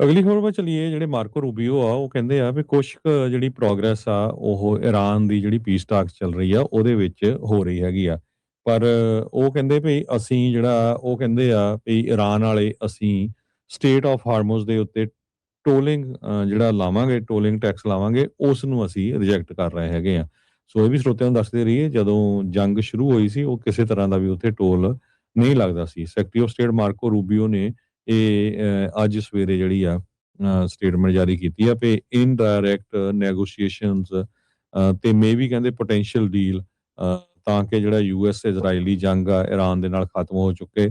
ਅਗਲੀ ਖਬਰ ਵੱਲ ਚੱਲੀਏ। ਜਿਹੜੇ ਮਾਰਕੋ ਰੂਬੀਓ ਆ ਉਹ ਕਹਿੰਦੇ ਆ ਵੀ ਕੁਛ ਜਿਹੜੀ ਪ੍ਰੋਗਰੈਸ ਆ ਉਹ ਇਰਾਨ ਦੀ ਜਿਹੜੀ ਪੀਸ ਟਾਕਸ ਚੱਲ ਰਹੀ ਆ ਉਹਦੇ ਵਿੱਚ ਹੋ ਰਹੀ ਹੈਗੀ ਆ। ਪਰ ਉਹ ਕਹਿੰਦੇ ਵੀ ਅਸੀਂ ਜਿਹੜਾ ਉਹ ਕਹਿੰਦੇ ਆ ਵੀ ਇਰਾਨ ਵਾਲੇ ਅਸੀਂ ਸਟੇਟ ਆਫ ਹਾਰਮੋਜ਼ ਦੇ ਉੱਤੇ ਟੋਲਿੰਗ ਜਿਹੜਾ ਲਾਵਾਂਗੇ, ਟੋਲਿੰਗ ਟੈਕਸ ਲਾਵਾਂਗੇ, ਉਸ ਨੂੰ ਅਸੀਂ ਰਿਜੈਕਟ ਕਰ ਰਹੇ ਹੈਗੇ ਆ। ਸੋ ਇਹ ਵੀ ਸਰੋਤਿਆਂ ਨੂੰ ਦੱਸਦੇ ਰਹੀਏ, ਜਦੋਂ ਜੰਗ ਸ਼ੁਰੂ ਹੋਈ ਸੀ ਉਹ ਕਿਸੇ ਤਰ੍ਹਾਂ ਦਾ ਵੀ ਉੱਥੇ ਟੋਲ ਨਹੀਂ ਲੱਗਦਾ ਸੀ। ਸੈਕਟਰੀ ਆਫ ਸਟੇਟ ਮਾਰਕੋ ਰੂਬੀਓ ਨੇ ਇਹ ਅੱਜ ਸਵੇਰੇ ਜਿਹੜੀ ਆ ਸਟੇਟਮੈਂਟ ਜਾਰੀ ਕੀਤੀ ਆ ਵੀ ਇਨਡਾਇਰੈਕਟ ਨੈਗੋਸ਼ੀਏਸ਼ਨਸ ਤੇ ਮੇ ਵੀ ਕਹਿੰਦੇ ਪੋਟੈਂਸ਼ੀਅਲ ਡੀਲ, ਤਾਂ ਕਿ ਜਿਹੜਾ ਯੂਐਸ ਇਜ਼ਰਾਈਲੀ ਜੰਗ ਆ ਇਰਾਨ ਦੇ ਨਾਲ ਖਤਮ ਹੋ ਚੁੱਕੇ,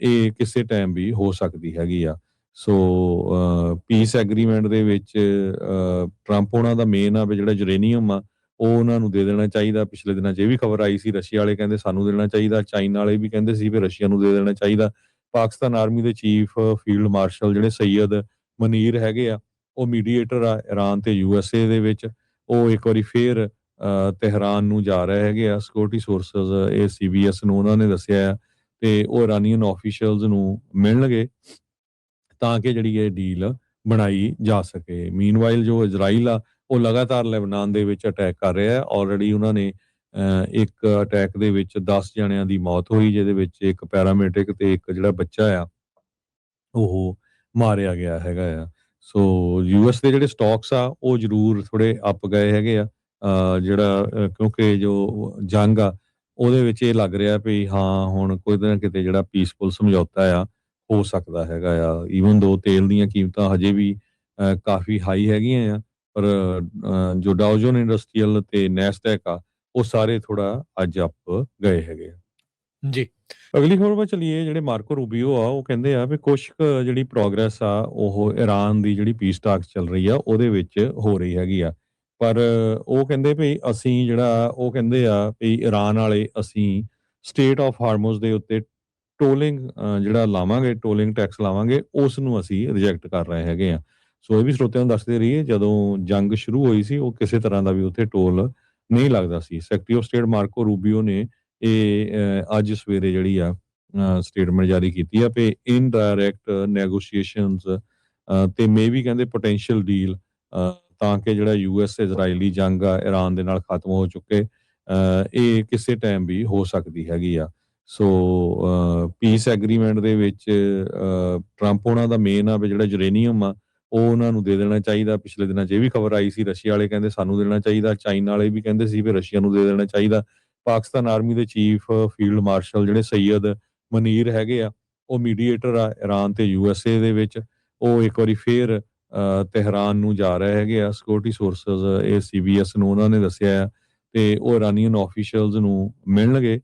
ਇਹ ਕਿਸੇ ਟਾਈਮ ਵੀ ਹੋ ਸਕਦੀ ਹੈਗੀ ਆ। ਸੋ ਪੀਸ ਐਗਰੀਮੈਂਟ ਦੇ ਵਿੱਚ ਟਰੰਪ ਉਹਨਾਂ ਦਾ ਮੇਨ ਆ ਵੀ ਜਿਹੜਾ ਯੂਰੇਨੀਅਮ ਆ ਉਹ ਉਹਨਾਂ ਨੂੰ ਦੇ ਦੇਣਾ ਚਾਹੀਦਾ। ਪਿਛਲੇ ਦਿਨਾਂ 'ਚ ਇਹ ਵੀ ਖਬਰ ਆਈ ਸੀ, ਰਸ਼ੀਆ ਵਾਲੇ ਕਹਿੰਦੇ ਸਾਨੂੰ ਦੇਣਾ ਚਾਹੀਦਾ, ਚਾਈਨਾ ਵਾਲੇ ਵੀ ਕਹਿੰਦੇ ਸੀ ਵੀ ਰਸ਼ੀਆ ਨੂੰ ਦੇ ਦੇਣਾ ਚਾਹੀਦਾ। ਪਾਕਿਸਤਾਨ ਆਰਮੀ ਦੇ ਚੀਫ ਫੀਲਡ ਮਾਰਸ਼ਲ ਜਿਹੜੇ ਸੈਯਦ ਮਨੀਰ ਹੈਗੇ ਆ, ਉਹ ਮੀਡੀਏਟਰ ਆ ਇਰਾਨ ਤੇ ਯੂਐਸਏ ਦੇ ਵਿੱਚ। ਉਹ ਇੱਕ ਵਾਰੀ ਫੇਰ ਤਹਿਰਾਨ ਨੂੰ ਜਾ ਰਹੇ ਹੈਗੇ ਆ। ਸਿਕਿਉਰਿਟੀ ਸੋਰਸਸ ਇਹ ਸੀਬੀਐਸ ਨੂੰ ਉਹਨਾਂ ਨੇ ਦੱਸਿਆ ਆ ਤੇ ਉਹ ਇਰਾਨੀਅਨ ਆਫੀਸ਼ੀਅਲਸ ਨੂੰ ਮਿਲਣਗੇ ਤਾਂ ਕਿ ਜਿਹੜੀ ਇਹ ਡੀਲ ਬਣਾਈ ਜਾ ਸਕੇ। ਮੀਨਵਾਈਲ ਜੋ ਇਜ਼ਰਾਈਲ ਆ ਉਹ ਲਗਾਤਾਰ ਲੈਬਨਾਨ ਦੇ ਵਿੱਚ ਅਟੈਕ ਕਰ ਰਿਹਾ ਹੈ। ਆਲਰੇਡੀ ਉਹਨਾਂ ਨੇ ਇੱਕ ਅਟੈਕ ਦੇ ਵਿੱਚ 10 ਜਣਿਆਂ ਦੀ ਮੌਤ ਹੋਈ, ਜਿਹਦੇ ਵਿੱਚ ਇੱਕ ਪੈਰਾਮੈਡਿਕ ਤੇ ਇੱਕ ਜਿਹੜਾ ਬੱਚਾ ਆ ਉਹ ਮਾਰਿਆ ਗਿਆ ਹੈਗਾ ਆ। ਸੋ ਯੂਐਸ ਦੇ ਜਿਹੜੇ ਸਟਾਕਸ ਆ ਉਹ ਜ਼ਰੂਰ ਥੋੜੇ ਅਪ ਗਏ ਹੈਗੇ ਆ। ਜਿਹੜਾ ਕਿਉਂਕਿ ਜੋ ਜੰਗ ਆ ਉਹਦੇ ਵਿੱਚ ਇਹ ਲੱਗ ਰਿਹਾ ਵੀ ਹਾਂ ਹੁਣ ਕੋਈ ਨਾ ਕਿਤੇ ਜਿਹੜਾ ਪੀਸਫੁਲ ਸਮਝੌਤਾ ਆ ਹੋ ਸਕਦਾ ਹੈਗਾ ਆ। ਈਵਨ ਦੋ ਤੇਲ ਦੀਆਂ ਕੀਮਤਾਂ ਹਜੇ ਵੀ ਕਾਫੀ ਹਾਈ ਹੈਗੀਆਂ ਆ, ਪਰ ਜੋ ਡਾਊ ਜੋਨ ਇੰਡਸਟਰੀਅਲ ਤੇ ਨੈਸਡੈਕ ਆ ਉਹ ਸਾਰੇ ਥੋੜਾ ਅੱਜ ਅਪ ਗਏ ਹੈਗੇ ਆ। ਜੀ। ਅਗਲੀ ਖਬਰ ਵੱਲ ਚੱਲੀਏ। ਜਿਹੜੇ ਮਾਰਕੋ ਰੂਬੀਓ ਆ ਉਹ ਕਹਿੰਦੇ ਆ ਵੀ ਕੁਛ ਜਿਹੜੀ ਪ੍ਰੋਗਰੈਸ ਆ ਉਹ ਇਰਾਨ ਦੀ ਜਿਹੜੀ ਪੀਸ ਟਾਕਸ ਚੱਲ ਰਹੀ ਆ ਉਹਦੇ ਵਿੱਚ ਹੋ ਰਹੀ ਹੈਗੀ ਆ। ਪਰ ਉਹ ਕਹਿੰਦੇ ਵੀ ਅਸੀਂ ਜਿਹੜਾ ਉਹ ਕਹਿੰਦੇ ਆ ਵੀ ਇਰਾਨ ਵਾਲੇ ਅਸੀਂ ਸਟੇਟ ਆਫ ਹਾਰਮੋਜ਼ ਦੇ ਉੱਤੇ ਟੋਲਿੰਗ ਜਿਹੜਾ ਲਾਵਾਂਗੇ, ਟੋਲਿੰਗ ਟੈਕਸ ਲਾਵਾਂਗੇ, ਉਸ ਨੂੰ ਅਸੀਂ ਰਿਜੈਕਟ ਕਰ ਰਹੇ ਹੈਗੇ ਆ। ਸੋ ਇਹ ਵੀ ਸਰੋਤਿਆਂ ਨੂੰ ਦੱਸਦੇ ਰਹੀਏ, ਜਦੋਂ ਜੰਗ ਸ਼ੁਰੂ ਹੋਈ ਸੀ ਉਹ ਕਿਸੇ ਤਰ੍ਹਾਂ ਦਾ ਵੀ ਉੱਥੇ ਟੋਲ ਨਹੀਂ ਲੱਗਦਾ ਸੀ। ਸੈਕਟਰੀ ਆਫ ਸਟੇਟ ਮਾਰਕੋ ਰੂਬੀਓ ਨੇ ਇਹ ਅੱਜ ਸਵੇਰੇ ਜਿਹੜੀ ਆ ਸਟੇਟਮੈਂਟ ਜਾਰੀ ਕੀਤੀ ਆ ਵੀ ਇਨਡਾਇਰੈਕਟ ਨੈਗੋਸ਼ੀਏਸ਼ਨਸ ਤੇ ਮੇ ਵੀ ਕਹਿੰਦੇ ਪੋਟੈਂਸ਼ੀਅਲ ਡੀਲ, ਤਾਂ ਕਿ ਜਿਹੜਾ ਯੂਐਸ ਇਜ਼ਰਾਈਲੀ ਜੰਗ ਆ ਇਰਾਨ ਦੇ ਨਾਲ ਖਤਮ ਹੋ ਚੁੱਕੇ, ਇਹ ਕਿਸੇ ਟਾਈਮ ਵੀ ਹੋ ਸਕਦੀ ਹੈਗੀ ਆ। ਸੋ ਪੀਸ ਐਗਰੀਮੈਂਟ ਦੇ ਵਿੱਚ ਟਰੰਪ ਉਹਨਾਂ ਦਾ ਮੇਨ ਆ ਵੀ ਜਿਹੜਾ ਯੂਰੇਨੀਅਮ ਆ ਉਹ ਉਹਨਾਂ ਨੂੰ ਦੇ ਦੇਣਾ ਚਾਹੀਦਾ। ਪਿਛਲੇ ਦਿਨਾਂ 'ਚ ਇਹ ਵੀ ਖਬਰ ਆਈ ਸੀ, ਰਸ਼ੀਆ ਵਾਲੇ ਕਹਿੰਦੇ ਸਾਨੂੰ ਦੇਣਾ ਚਾਹੀਦਾ, ਚਾਈਨਾ ਵਾਲੇ ਵੀ ਕਹਿੰਦੇ ਸੀ ਵੀ ਰਸ਼ੀਆ ਨੂੰ ਦੇ ਦੇਣਾ ਚਾਹੀਦਾ। ਪਾਕਿਸਤਾਨ ਆਰਮੀ ਦੇ ਚੀਫ ਫੀਲਡ ਮਾਰਸ਼ਲ ਜਿਹੜੇ ਸੈਯਦ ਮਨੀਰ ਹੈਗੇ ਆ, ਉਹ ਮੀਡੀਏਟਰ ਆ ਇਰਾਨ ਤੇ ਯੂਐਸਏ ਦੇ ਵਿੱਚ। ਉਹ ਇੱਕ ਵਾਰੀ ਫੇਰ ਤਹਿਰਾਨ ਨੂੰ ਜਾ ਰਹੇ ਹੈਗੇ ਆ। ਸਿਕਿਉਰਿਟੀ ਸੋਰਸਸ ਇਹ ਸੀਬੀਐਸ ਨੂੰ ਉਹਨਾਂ ਨੇ ਦੱਸਿਆ ਆ ਤੇ ਉਹ ਇਰਾਨੀਅਨ ਆਫੀਸ਼ੀਅਲਸ ਨੂੰ ਮਿਲਣਗੇ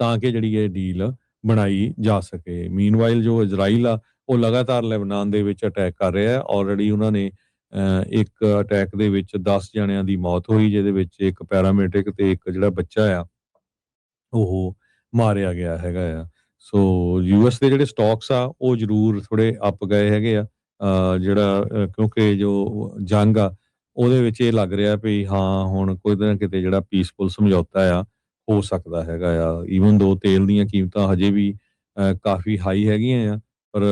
ਤਾਂ ਕਿ ਜਿਹੜੀ ਇਹ ਡੀਲ ਬਣਾਈ ਜਾ ਸਕੇ। ਮੀਨਵਾਈਲ ਜੋ ਇਜ਼ਰਾਈਲ ਆ ਉਹ ਲਗਾਤਾਰ ਲੈਬਨਾਨ ਦੇ ਵਿੱਚ ਅਟੈਕ ਕਰ ਰਿਹਾ ਹੈ। ਆਲਰੇਡੀ ਉਹਨਾਂ ਨੇ ਇੱਕ ਅਟੈਕ ਦੇ ਵਿੱਚ 10 ਜਣਿਆਂ ਦੀ ਮੌਤ ਹੋਈ, ਜਿਹਦੇ ਵਿੱਚ ਇੱਕ ਪੈਰਾਮੈਡਿਕ ਤੇ ਇੱਕ ਜਿਹੜਾ ਬੱਚਾ ਆ ਉਹ ਮਾਰਿਆ ਗਿਆ ਹੈਗਾ ਆ। ਸੋ ਯੂਐਸ ਦੇ ਜਿਹੜੇ ਸਟਾਕਸ ਆ ਉਹ ਜ਼ਰੂਰ ਥੋੜੇ ਅਪ ਗਏ ਹੈਗੇ ਆ। ਜਿਹੜਾ ਕਿਉਂਕਿ ਜੋ ਜੰਗ ਆ ਉਹਦੇ ਵਿੱਚ ਇਹ ਲੱਗ ਰਿਹਾ ਵੀ ਹਾਂ ਹੁਣ ਕੋਈ ਨਾ ਕਿਤੇ ਜਿਹੜਾ ਪੀਸਫੁਲ ਸਮਝੌਤਾ ਆ ਹੋ ਸਕਦਾ ਹੈਗਾ ਆ। ਈਵਨ ਦੋ ਤੇਲ ਦੀਆਂ ਕੀਮਤਾਂ ਹਜੇ ਵੀ ਕਾਫੀ ਹਾਈ ਹੈਗੀਆਂ ਆ, ਪਰ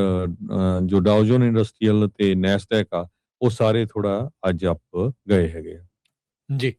ਜੋ ਡਾਊ ਜੋਨ ਇੰਡਸਟਰੀਅਲ ਤੇ ਨੈਸਡੈਕ ਆ ਉਹ ਸਾਰੇ ਥੋੜਾ ਅੱਜ ਅਪ ਗਏ ਹੈਗੇ ਆ। ਜੀ।